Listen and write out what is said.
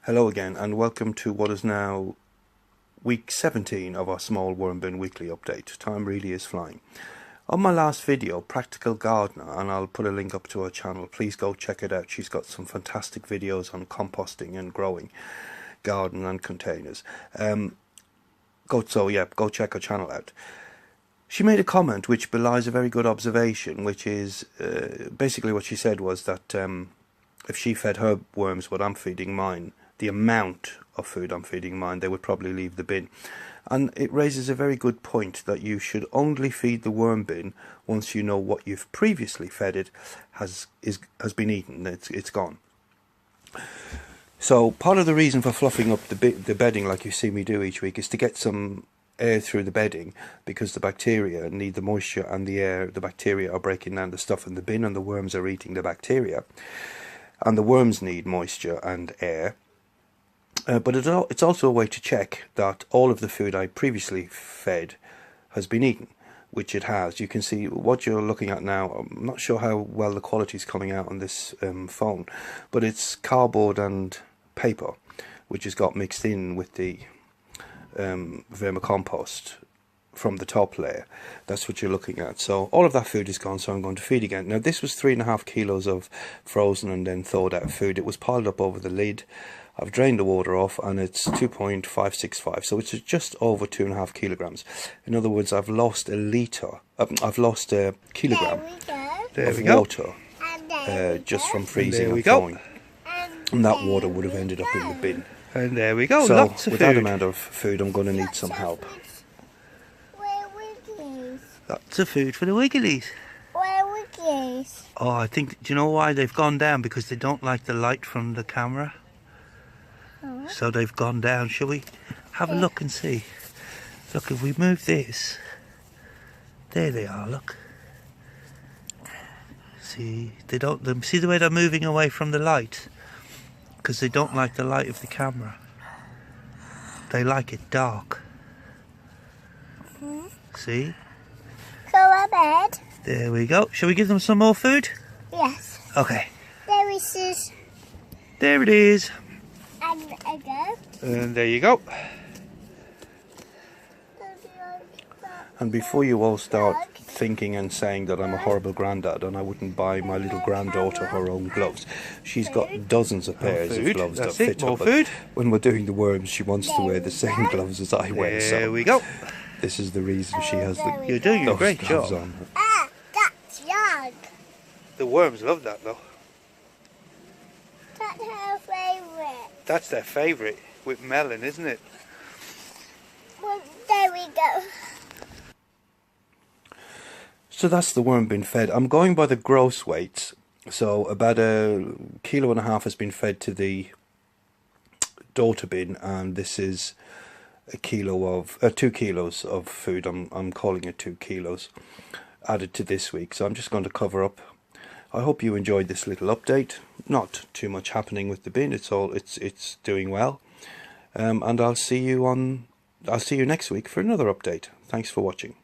Hello again, and welcome to what is now week 17 of our small worm bin weekly update. Time really is flying. On my last video, Practical Gardener, and I'll put a link up to her channel, please go check it out. She's got some fantastic videos on composting and growing garden and containers. Go check her channel out. She made a comment which belies a very good observation, which is basically what she said was that if she fed her worms what I'm feeding mine, the amount of food I'm feeding mine, they would probably leave the bin. And it raises a very good point that you should only feed the worm bin once you know what you've previously fed it has been eaten. It's gone. So part of the reason for fluffing up the bedding like you see me do each week is to get some air through the bedding, because the bacteria need the moisture and the air. The bacteria are breaking down the stuff in the bin and the worms are eating the bacteria. And the worms need moisture and air. But it's also a way to check that all of the food I previously fed has been eaten, which it has. You can see what you're looking at now. I'm not sure how well the quality is coming out on this phone, but it's cardboard and paper, which has got mixed in with the vermicompost from the top layer. That's what you're looking at. So all of that food is gone, so I'm going to feed again. Now this was 3.5 kilos of frozen and then thawed out food. It was piled up over the lid. I've drained the water off and it's 2.565, so it's just over 2.5 kilograms. In other words, I've lost a kilogram of water just from freezing and thawing. And that water would have ended up in the bin. And there we go, so lots of with food. that amount of food, I'm going to need some help. Lots of food for the Wigglies. Where are Wigglies? Oh, I think, do you know why they've gone down? Because they don't like the light from the camera. Oh. So they've gone down. Shall we have a look and see? Look, if we move this, there they are, look. See, see the way they're moving away from the light? Because they don't like the light of the camera. They like it dark. See? Go to bed. There we go. Shall we give them some more food? Yes. Okay. There is this. There it is. And I go. And there you go. And before you all start thinking and saying that I'm a horrible granddad and I wouldn't buy my little granddaughter her own gloves, she's got dozens of pairs of gloves that fit her. But when we're doing the worms, she wants to wear the same gloves as I wear. There we go. This is the reason she has You're doing a great gloves job. on. Ah, that's young. The worms love that though. That's her favourite. That's their favourite with melon, isn't it? Well, there we go. So that's the worm bin fed. I'm going by the gross weights. So about 1.5 kilos has been fed to the daughter bin, and this is 2 kilos of food. I'm calling it 2 kilos added to this week. So I'm just going to cover up. I hope you enjoyed this little update. Not too much happening with the bin. It's doing well. And I'll see you next week for another update. Thanks for watching.